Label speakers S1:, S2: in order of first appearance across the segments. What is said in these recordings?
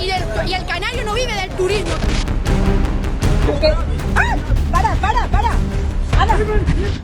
S1: y el canario no vive del turismo.
S2: Porque... ¡Ah! ¡Para! ¡Ana!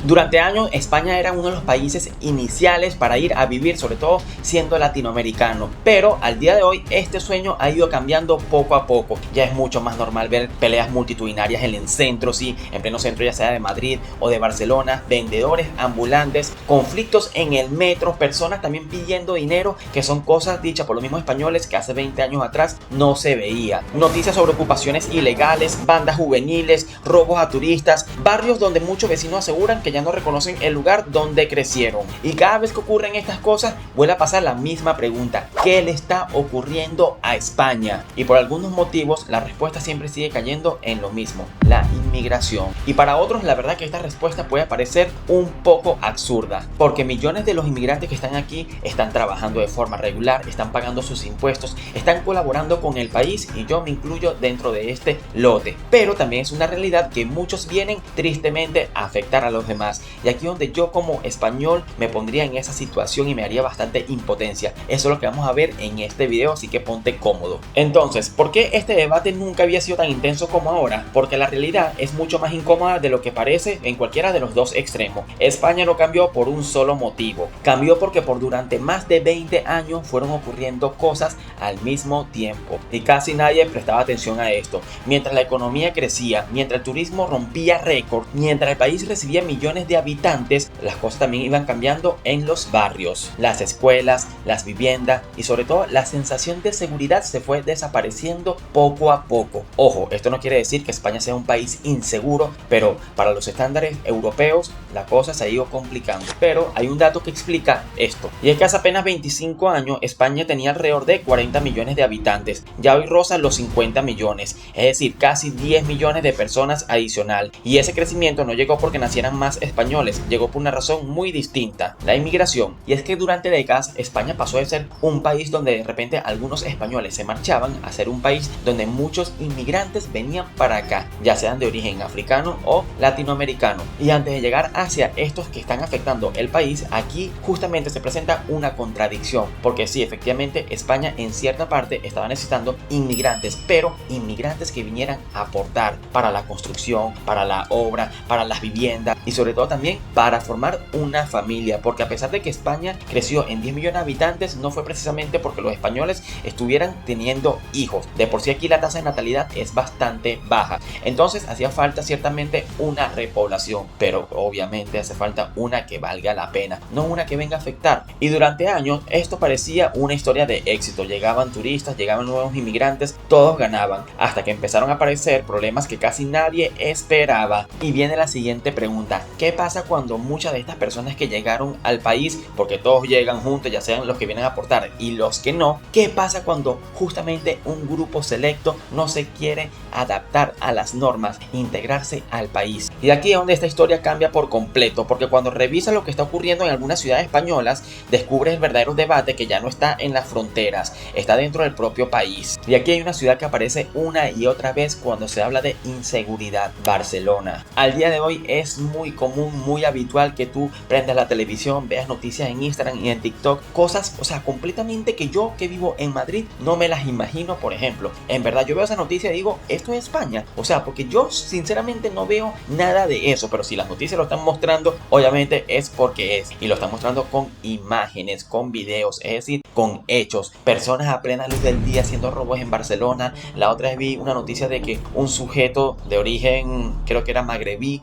S3: Durante años España era uno de los países iniciales para ir a vivir, sobre todo siendo latinoamericano, pero al día de hoy este sueño ha ido cambiando poco a poco. Ya es mucho más normal ver peleas multitudinarias en el centro, sí, en pleno centro, ya sea de Madrid o de Barcelona, vendedores ambulantes, conflictos en el metro, personas también pidiendo dinero, que son cosas dichas por los mismos españoles que hace 20 años atrás no se veía. Noticias sobre ocupaciones ilegales, bandas juveniles, robos a turistas, barrios donde muchos vecinos aseguran que ya no reconocen el lugar donde crecieron. Y cada vez que ocurren estas cosas vuelve a pasar la misma pregunta: ¿qué le está ocurriendo a España? Y por algunos motivos la respuesta siempre sigue cayendo en lo mismo: la inmigración. Y para otros la verdad que esta respuesta puede parecer un poco absurda, porque millones de los inmigrantes que están aquí están trabajando de forma regular, están pagando sus impuestos, están colaborando con el país, y yo me incluyo dentro de este lote. Pero también es una realidad que muchos vienen tristemente a afectar a los demás, y aquí donde yo como español me pondría en esa situación y me haría bastante impotencia. Eso es lo que vamos a ver en este video, así que ponte cómodo. Entonces, ¿por qué este debate nunca había sido tan intenso como ahora? Porque la realidad es mucho más incómoda de lo que parece en cualquiera de los dos extremos. España no cambió por un solo motivo, cambió porque durante más de 20 años fueron ocurriendo cosas al mismo tiempo y casi nadie prestaba atención a esto. Mientras la economía crecía, mientras el turismo rompía récord, mientras el país recibía millones de habitantes, las cosas también iban cambiando en los barrios. Las escuelas, las viviendas y sobre todo la sensación de seguridad se fue desapareciendo poco a poco. Ojo, esto no quiere decir que España sea un país inseguro, pero para los estándares europeos la cosa se ha ido complicando. Pero hay un dato que explica esto, y es que hace apenas 25 años España tenía alrededor de 40 millones de habitantes. Ya hoy roza los 50 millones, es decir, casi 10 millones de personas adicional. Y ese crecimiento no llegó porque nacieran más españoles, llegó por una razón muy distinta: la inmigración. Y es que durante décadas España pasó de ser un país donde de repente algunos españoles se marchaban a ser un país donde muchos inmigrantes venían para acá, ya sean de origen africano o latinoamericano. Y antes de llegar hacia estos que están afectando el país, aquí justamente se presenta una contradicción, porque sí, efectivamente España en cierta parte estaba necesitando inmigrantes, pero inmigrantes que vinieran a aportar para la construcción, para la obra, para las viviendas y sobre todo también para formar una familia, porque a pesar de que España creció en 10 millones de habitantes, no fue precisamente porque los españoles estuvieran teniendo hijos. De por sí aquí la tasa de natalidad es bastante baja, entonces hacía falta ciertamente una repoblación, pero obviamente hace falta una que valga la pena, no una que venga a afectar. Y durante años esto parecía una historia de éxito: llegaban turistas, llegaban nuevos inmigrantes, todos ganaban, hasta que empezaron a aparecer problemas que casi nadie esperaba. Y viene la siguiente pregunta: ¿qué pasa cuando muchas de estas personas que llegaron al país, porque todos llegan juntos, ya sean los que vienen a aportar y los que no, qué pasa cuando justamente un grupo selecto no se quiere adaptar a las normas, integrarse al país? Y aquí es donde esta historia cambia por completo, porque cuando revisas lo que está ocurriendo en algunas ciudades españolas, descubres el verdadero debate que ya no está en las fronteras, está dentro del propio país. Y aquí hay una ciudad que aparece una y otra vez cuando se habla de inseguridad: Barcelona. Al día de hoy es muy común, muy habitual que tú prendas la televisión, veas noticias en Instagram y en TikTok, cosas, o sea, completamente que yo que vivo en Madrid no me las imagino. Por ejemplo, en verdad yo veo esa noticia y digo, esto es España, o sea, porque yo sinceramente no veo nada de eso, pero si las noticias lo están mostrando, obviamente es porque es, y lo están mostrando con imágenes, con videos, es decir, con hechos. Personas a plena luz del día haciendo robos en Barcelona. La otra vez vi una noticia de que un sujeto de origen, creo que era magrebí,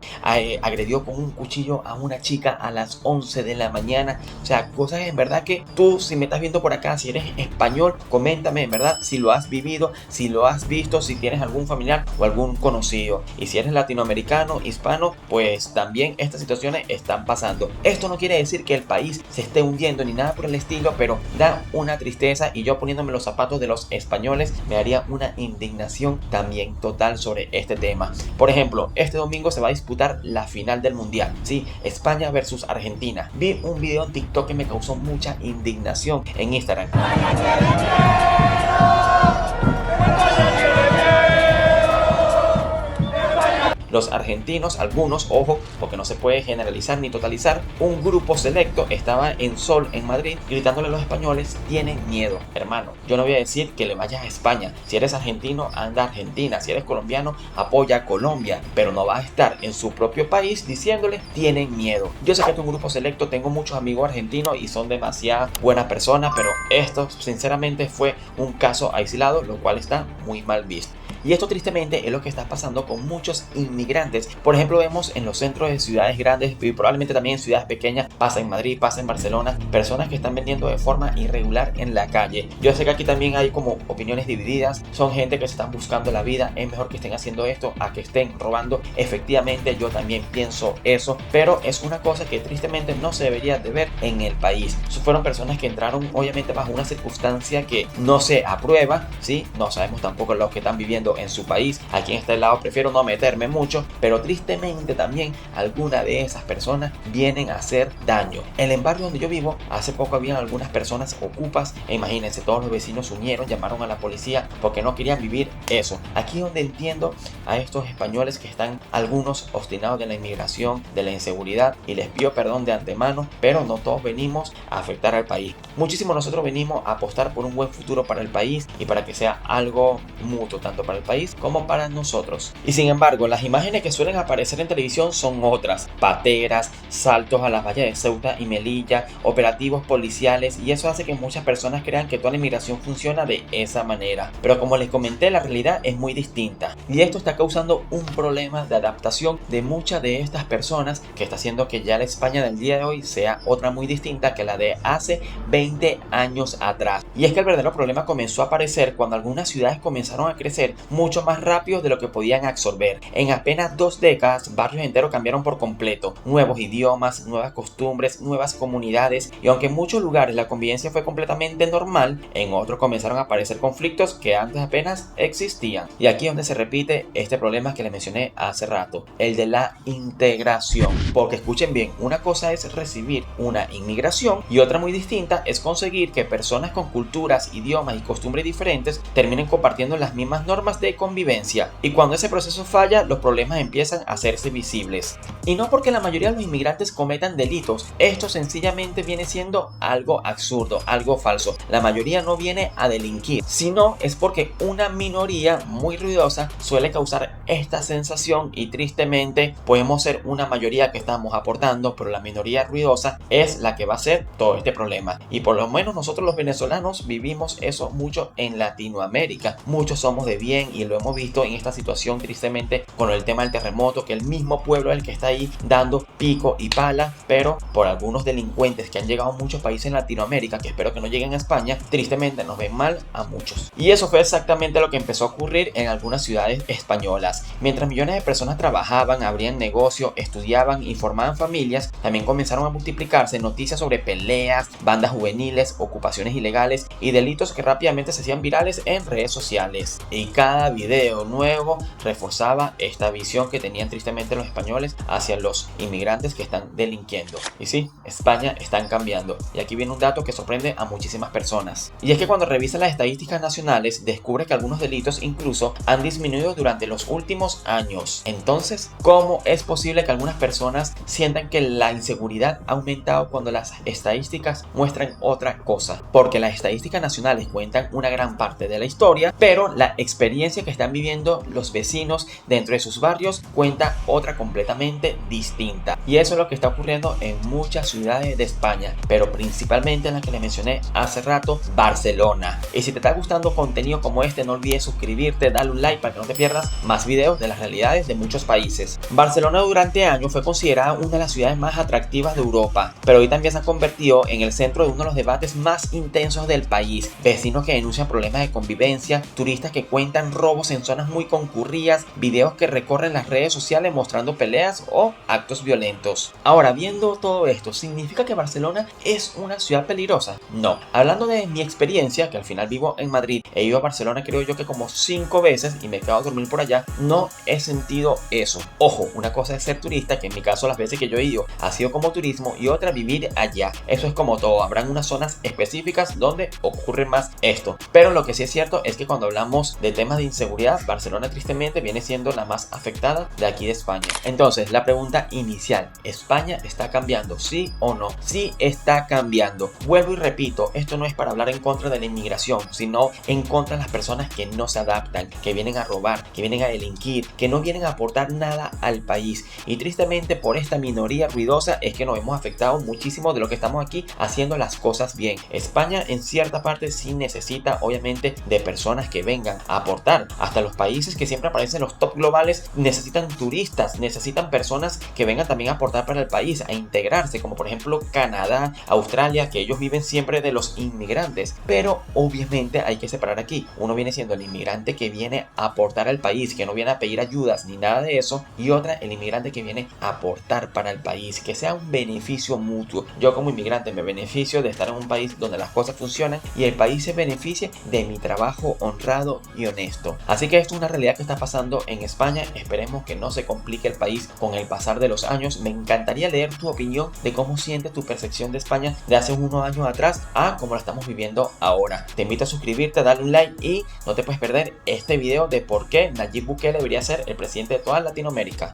S3: agredió con un cuchillo a una chica a las 11 de la mañana. O sea, cosas en verdad que tú, si me estás viendo por acá, si eres español, coméntame en verdad si lo has vivido, si lo has visto, si tienes algún familiar o algún conocido. Y si eres latinoamericano, hispano, pues también estas situaciones están pasando. Esto no quiere decir que el país se esté hundiendo ni nada por el estilo, pero da una tristeza, y yo poniéndome los zapatos de los españoles me haría una indignación también total sobre este tema. Por ejemplo, este domingo se va a disputar la final del mundial, sí, España versus Argentina. Vi un video en TikTok que me causó mucha indignación en Instagram. Lo Los argentinos, algunos, ojo, porque no se puede generalizar ni totalizar, un grupo selecto estaba en Sol, en Madrid, gritándole a los españoles: tienen miedo. Hermano, yo no voy a decir que le vayas a España. Si eres argentino, anda a Argentina. Si eres colombiano, apoya a Colombia, pero no va a estar en su propio país diciéndole: tienen miedo. Yo sé que es un grupo selecto, tengo muchos amigos argentinos y son demasiado buenas personas, pero esto sinceramente fue un caso aislado, lo cual está muy mal visto. Y esto tristemente es lo que está pasando con muchos inmigrantes. Por ejemplo, vemos en los centros de ciudades grandes y probablemente también en ciudades pequeñas, pasa en Madrid, pasa en Barcelona, personas que están vendiendo de forma irregular en la calle. Yo sé que aquí también hay como opiniones divididas, son gente que se están buscando la vida, es mejor que estén haciendo esto a que estén robando. Efectivamente, yo también pienso eso, pero es una cosa que tristemente no se debería de ver en el país. Fueron personas que entraron obviamente bajo una circunstancia que no se aprueba, ¿sí? No sabemos tampoco lo que están viviendo en su país. Aquí en este lado prefiero no meterme mucho, pero tristemente también algunas de esas personas vienen a hacer daño. En el barrio donde yo vivo, hace poco habían algunas personas ocupas, e imagínense, todos los vecinos se unieron, llamaron a la policía porque no querían vivir eso. Aquí es donde entiendo a estos españoles que están algunos obstinados de la inmigración, de la inseguridad, y les pido perdón de antemano, pero no todos venimos a afectar al país. Muchísimos nosotros venimos a apostar por un buen futuro para el país y para que sea algo mutuo, tanto para el país como para nosotros. Y sin embargo, las imágenes que suelen aparecer en televisión son otras: pateras, saltos a las vallas de Ceuta y Melilla, operativos policiales, y eso hace que muchas personas crean que toda la inmigración funciona de esa manera. Pero como les comenté, la realidad es muy distinta, y esto está causando un problema de adaptación de muchas de estas personas, que está haciendo que ya la España del día de hoy sea otra muy distinta que la de hace 20 años atrás. Y es que el verdadero problema comenzó a aparecer cuando algunas ciudades comenzaron a crecer mucho más rápido de lo que podían absorber. En apenas 2 décadas, barrios enteros cambiaron por completo. Nuevos idiomas, nuevas costumbres, nuevas comunidades, y aunque en muchos lugares la convivencia fue completamente normal, en otros comenzaron a aparecer conflictos que antes apenas existían. Y aquí es donde se repite este problema que les mencioné hace rato, el de la integración. Porque escuchen bien, una cosa es recibir una inmigración y otra muy distinta es conseguir que personas con culturas, idiomas y costumbres diferentes terminen compartiendo las mismas normas de convivencia. Y cuando ese proceso falla, los problemas empiezan a hacerse visibles. Y no porque la mayoría de los inmigrantes cometan delitos, esto sencillamente viene siendo algo absurdo, algo falso. La mayoría no viene a delinquir, sino es porque una minoría muy ruidosa suele causar esta sensación, y tristemente podemos ser una mayoría que estamos aportando, pero la minoría ruidosa es la que va a hacer todo este problema. Y por lo menos nosotros los venezolanos vivimos eso mucho en Latinoamérica. Muchos somos de bien y lo hemos visto en esta situación tristemente con el tema del terremoto, que el mismo pueblo es el que está ahí dando pico y pala, pero por algunos delincuentes que han llegado a muchos países en Latinoamérica, que espero que no lleguen a España, tristemente nos ven mal a muchos. Y eso fue exactamente lo que empezó a ocurrir en algunas ciudades españolas. Mientras millones de personas trabajaban, abrían negocio, estudiaban y formaban familias, también comenzaron a multiplicarse noticias sobre peleas, bandas juveniles, ocupaciones ilegales y delitos que rápidamente se hacían virales en redes sociales. Y cada video nuevo reforzaba esta visión que tenían tristemente los españoles hacia los inmigrantes que están delinquiendo. Y sí, España están cambiando. Y aquí viene un dato que sorprende a muchísimas personas. Y es que cuando revisan las estadísticas nacionales, descubre que algunos delitos incluso han disminuido durante los últimos años. Entonces, ¿cómo es posible que algunas personas sientan que la inseguridad ha aumentado cuando las estadísticas muestran otra cosa? Porque las estadísticas nacionales cuentan una gran parte de la historia, pero la experiencia que están viviendo los vecinos dentro de sus barrios cuenta otra completamente distinta. Y eso es lo que está ocurriendo en muchas ciudades de España, pero principalmente en la que les mencioné hace rato, Barcelona. Y si te está gustando contenido como este, no olvides suscribirte, darle un like para que no te pierdas más videos de las realidades de muchos países. Barcelona durante años fue considerada una de las ciudades más atractivas de Europa, pero hoy también se ha convertido en el centro de uno de los debates más intensos del país. Vecinos que denuncian problemas de convivencia, turistas que cuentan robos en zonas muy concurridas, videos que recorren las redes sociales mostrando peleas o actos violentos. Ahora, viendo todo esto, ¿significa que Barcelona es una ciudad peligrosa? No. Hablando de mi experiencia, que al final vivo en Madrid, he ido a Barcelona creo yo que como 5 veces y me he quedado a dormir por allá, no he sentido eso. Ojo, una cosa es ser turista, que en mi caso las veces que yo he ido ha sido como turismo, y otra vivir allá. Eso es como todo, habrán unas zonas específicas donde ocurre más esto. Pero lo que sí es cierto es que cuando hablamos de temas de inseguridad, Barcelona tristemente viene siendo la más afectada de aquí de España. Entonces, la pregunta inicial, ¿España está cambiando? ¿Sí o no? Sí está cambiando. Vuelvo y repito, esto no es para hablar en contra de la inmigración, sino en contra de las personas que no se adaptan, que vienen a robar, que vienen a delinquir, que no vienen a aportar nada al país. Y tristemente por esta minoría ruidosa es que nos hemos afectado muchísimo de lo que estamos aquí haciendo las cosas bien. España en cierta parte sí necesita obviamente de personas que vengan a aportar. Hasta los países que siempre aparecen en los top globales necesitan turistas, necesitan personas que vengan también a aportar para el país, a integrarse, como por ejemplo Canadá, Australia, que ellos viven siempre de los inmigrantes. Pero obviamente hay que separar aquí. Uno viene siendo el inmigrante que viene a aportar al país, que no viene a pedir ayudas ni nada de eso, y otra el inmigrante que viene a aportar para el país, que sea un beneficio mutuo. Yo como inmigrante me beneficio de estar en un país donde las cosas funcionan y el país se beneficia de mi trabajo honrado y honesto. Así que esto es una realidad que está pasando en España. Esperemos que no se complique el país con el pasar de los años. Me encantaría leer tu opinión de cómo sientes tu percepción de España de hace unos años atrás a cómo la estamos viviendo ahora. Te invito a suscribirte, darle un like y no te puedes perder este video de por qué Nayib Bukele debería ser el presidente de toda Latinoamérica.